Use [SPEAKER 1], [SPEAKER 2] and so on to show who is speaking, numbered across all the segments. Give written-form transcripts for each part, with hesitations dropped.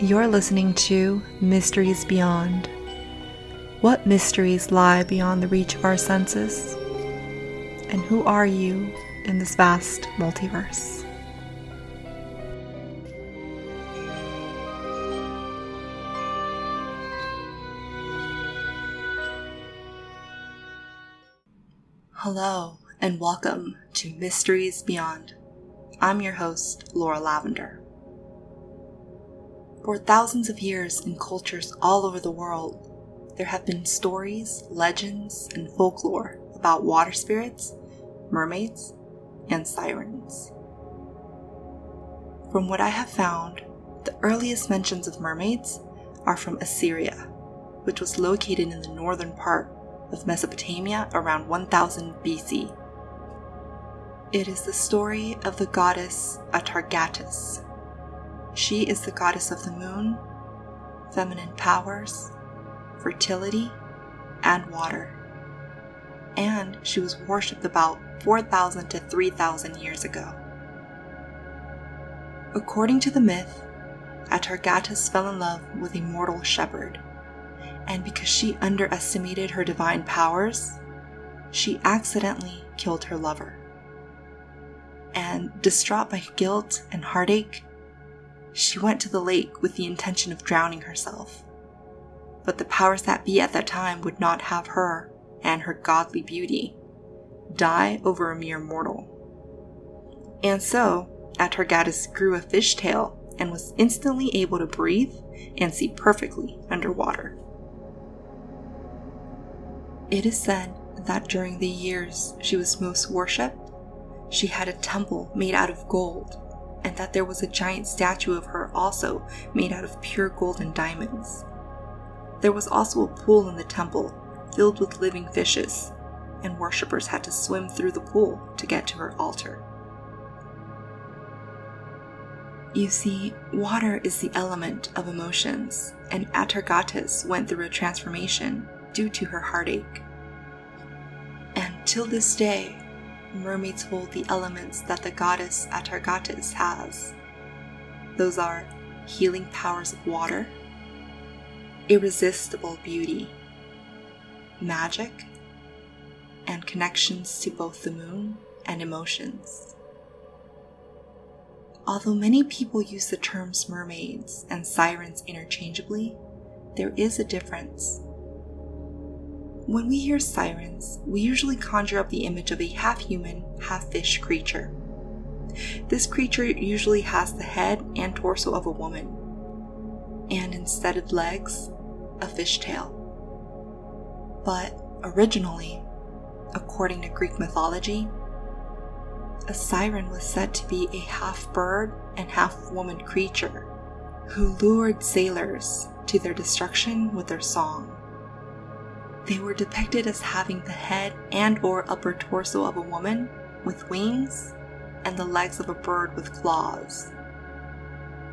[SPEAKER 1] You're listening to Mysteries Beyond. What mysteries lie beyond the reach of our senses? And who are you in this vast multiverse? Hello, and welcome to Mysteries Beyond. I'm your host, Laura Lavender. For thousands of years in cultures all over the world, there have been stories, legends, and folklore about water spirits, mermaids, and sirens. From what I have found, the earliest mentions of mermaids are from Assyria, which was located in the northern part of Mesopotamia around 1000 BC. It is the story of the goddess Atargatis. She is the goddess of the moon, feminine powers, fertility, and water. And she was worshipped about 4,000 to 3,000 years ago. According to the myth, Atargatis fell in love with a mortal shepherd, and because she underestimated her divine powers, she accidentally killed her lover. And distraught by guilt and heartache, she went to the lake with the intention of drowning herself. But the powers that be at that time would not have her and her godly beauty die over a mere mortal. And so, Atargatis grew a fishtail and was instantly able to breathe and see perfectly underwater. It is said that during the years she was most worshipped, she had a temple made out of gold, and that there was a giant statue of her also made out of pure gold and diamonds. There was also a pool in the temple filled with living fishes, and worshippers had to swim through the pool to get to her altar. You see, water is the element of emotions, and Atargatis went through a transformation due to her heartache. And till this day, mermaids hold the elements that the goddess Atargatis has. Those are healing powers of water, irresistible beauty, magic, and connections to both the moon and emotions. Although many people use the terms mermaids and sirens interchangeably, there is a difference. When we hear sirens, we usually conjure up the image of a half-human, half-fish creature. This creature usually has the head and torso of a woman, and instead of legs, a fishtail. But originally, according to Greek mythology, a siren was said to be a half-bird and half-woman creature who lured sailors to their destruction with their song. They were depicted as having the head and or upper torso of a woman with wings and the legs of a bird with claws.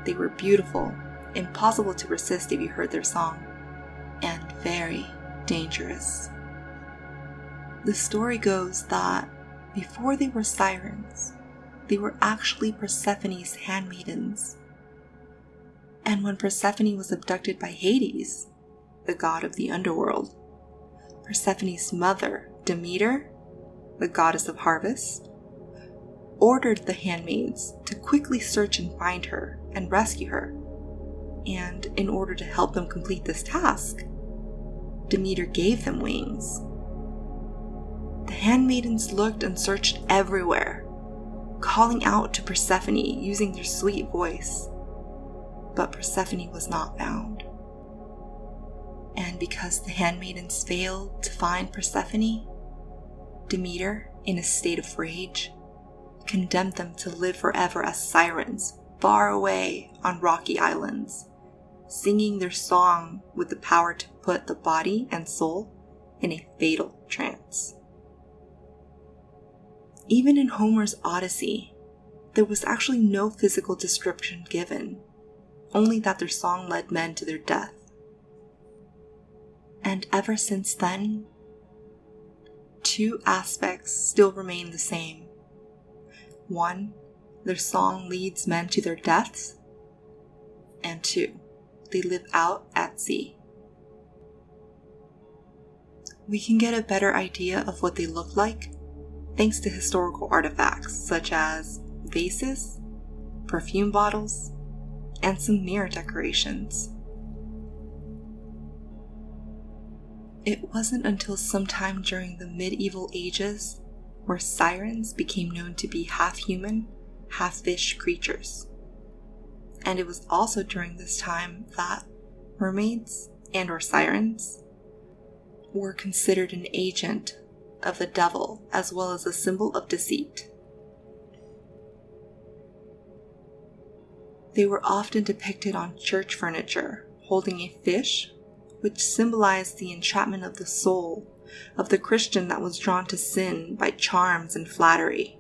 [SPEAKER 1] They were beautiful, impossible to resist if you heard their song, and very dangerous. The story goes that before they were sirens, they were actually Persephone's handmaidens. And when Persephone was abducted by Hades, the god of the underworld, Persephone's mother, Demeter, the goddess of harvest, ordered the handmaids to quickly search and find her and rescue her. And in order to help them complete this task, Demeter gave them wings. The handmaidens looked and searched everywhere, calling out to Persephone using their sweet voice, but Persephone was not found. And because the handmaidens failed to find Persephone, Demeter, in a state of rage, condemned them to live forever as sirens far away on rocky islands, singing their song with the power to put the body and soul in a fatal trance. Even in Homer's Odyssey, there was actually no physical description given, only that their song led men to their death. And ever since then, two aspects still remain the same. One, their song leads men to their deaths. And two, they live out at sea. We can get a better idea of what they look like thanks to historical artifacts such as vases, perfume bottles, and some mirror decorations. It wasn't until sometime during the medieval ages where sirens became known to be half human, half fish creatures. And it was also during this time that mermaids and/or sirens were considered an agent of the devil as well as a symbol of deceit. They were often depicted on church furniture holding a fish, which symbolized the entrapment of the soul of the Christian that was drawn to sin by charms and flattery.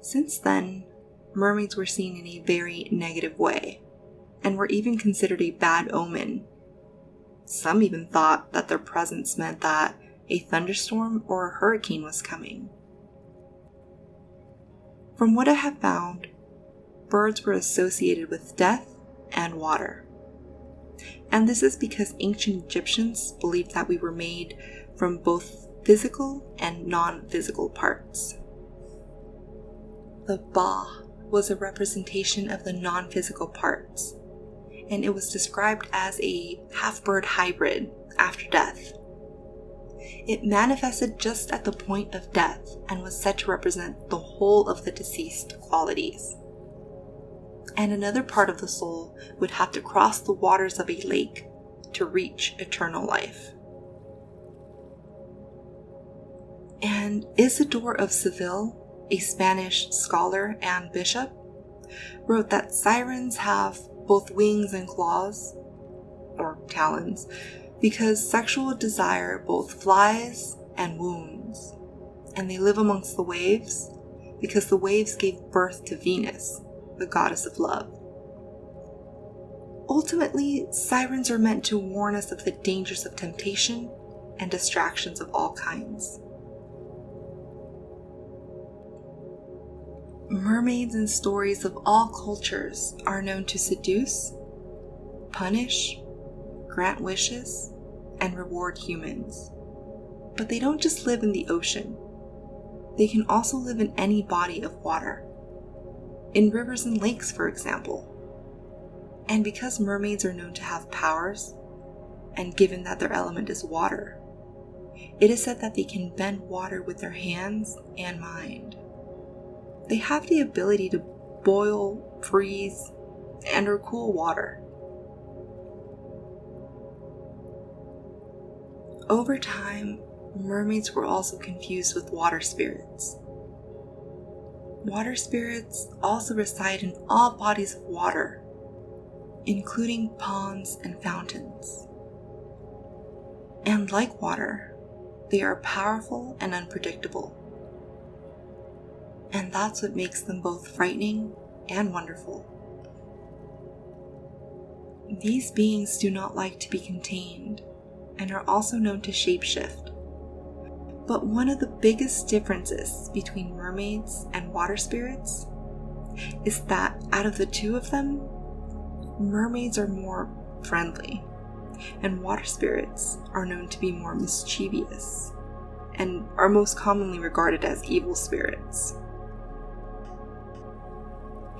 [SPEAKER 1] Since then, mermaids were seen in a very negative way, and were even considered a bad omen. Some even thought that their presence meant that a thunderstorm or a hurricane was coming. From what I have found, birds were associated with death and water. And this is because ancient Egyptians believed that we were made from both physical and non-physical parts. The ba was a representation of the non-physical parts, and it was described as a half-bird hybrid after death. It manifested just at the point of death and was said to represent the whole of the deceased qualities. And another part of the soul would have to cross the waters of a lake to reach eternal life. And Isidore of Seville, a Spanish scholar and bishop, wrote that sirens have both wings and claws, or talons, because sexual desire both flies and wounds, and they live amongst the waves because the waves gave birth to Venus, the goddess of love. Ultimately, sirens are meant to warn us of the dangers of temptation and distractions of all kinds. Mermaids in stories of all cultures are known to seduce, punish, grant wishes, and reward humans. But they don't just live in the ocean. They can also live in any body of water. In rivers and lakes, for example. And because mermaids are known to have powers, and given that their element is water, it is said that they can bend water with their hands and mind. They have the ability to boil, freeze, and/or cool water. Over time, mermaids were also confused with water spirits. Water spirits also reside in all bodies of water, including ponds and fountains. And like water, they are powerful and unpredictable. And that's what makes them both frightening and wonderful. These beings do not like to be contained and are also known to shapeshift. But one of the biggest differences between mermaids and water spirits is that out of the two of them, mermaids are more friendly, and water spirits are known to be more mischievous and are most commonly regarded as evil spirits.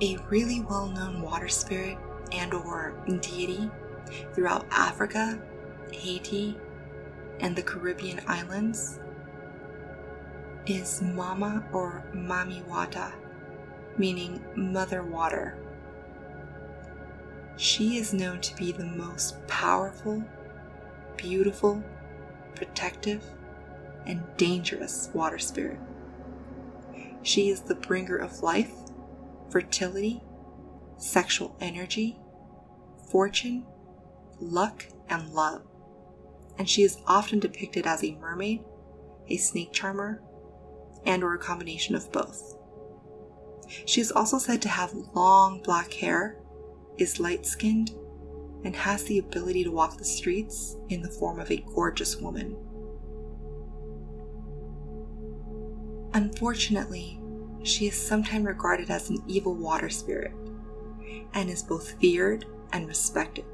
[SPEAKER 1] A really well-known water spirit and/or deity throughout Africa, Haiti, and the Caribbean islands is Mama or Mami Wata, meaning Mother Water. She is known to be the most powerful, beautiful, protective, and dangerous water spirit. She is the bringer of life, fertility, sexual energy, fortune, luck, and love. And she is often depicted as a mermaid, a snake charmer, and/or a combination of both. She is also said to have long black hair, is light-skinned, and has the ability to walk the streets in the form of a gorgeous woman. Unfortunately, she is sometimes regarded as an evil water spirit, and is both feared and respected.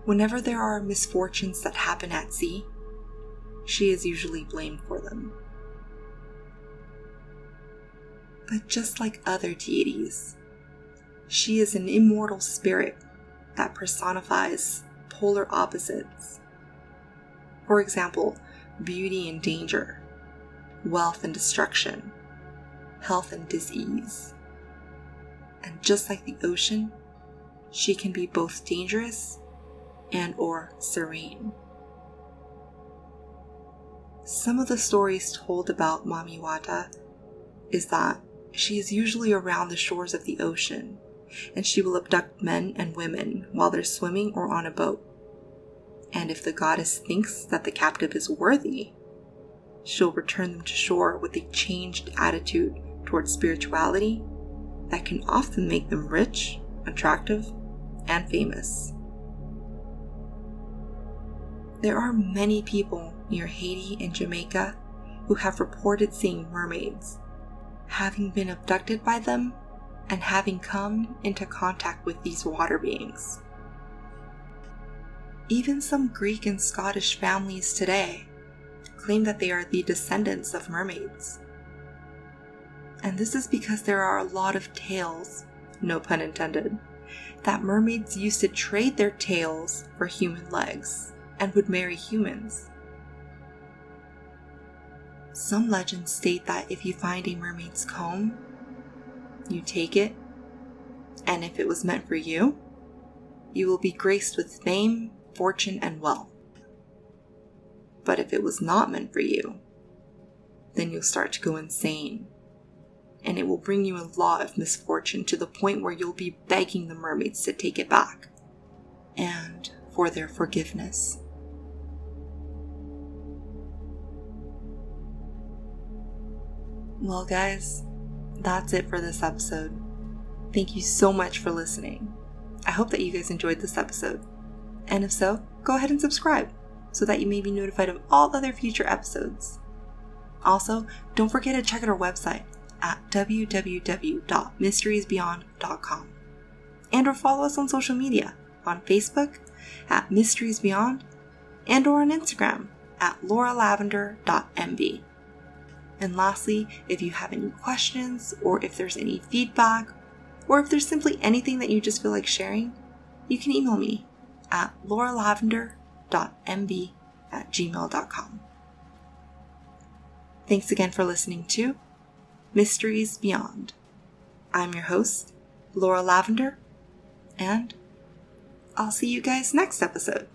[SPEAKER 1] Whenever there are misfortunes that happen at sea, she is usually blamed for them. But just like other deities, she is an immortal spirit that personifies polar opposites. For example, beauty and danger, wealth and destruction, health and disease. And just like the ocean, she can be both dangerous and or serene. Some of the stories told about Mami Wata is that she is usually around the shores of the ocean, and she will abduct men and women while they're swimming or on a boat. And if the goddess thinks that the captive is worthy, she'll return them to shore with a changed attitude towards spirituality that can often make them rich, attractive, and famous. There are many people near Haiti and Jamaica who have reported seeing mermaids, having been abducted by them, and having come into contact with these water beings. Even some Greek and Scottish families today claim that they are the descendants of mermaids. And this is because there are a lot of tales, no pun intended, that mermaids used to trade their tails for human legs and would marry humans. Some legends state that if you find a mermaid's comb, you take it, and if it was meant for you, you will be graced with fame, fortune, and wealth. But if it was not meant for you, then you'll start to go insane, and it will bring you a lot of misfortune to the point where you'll be begging the mermaids to take it back, and for their forgiveness. Well guys, that's it for this episode. Thank you so much for listening. I hope that you guys enjoyed this episode. And if so, go ahead and subscribe so that you may be notified of all other future episodes. Also, don't forget to check out our website at www.mysteriesbeyond.com and or follow us on social media on Facebook at Mysteries Beyond and or on Instagram at lauralavender.mb. And lastly, if you have any questions, or if there's any feedback, or if there's simply anything that you just feel like sharing, you can email me at lauralavender.mb@gmail.com. Thanks again for listening to Mysteries Beyond. I'm your host, Laura Lavender, and I'll see you guys next episode.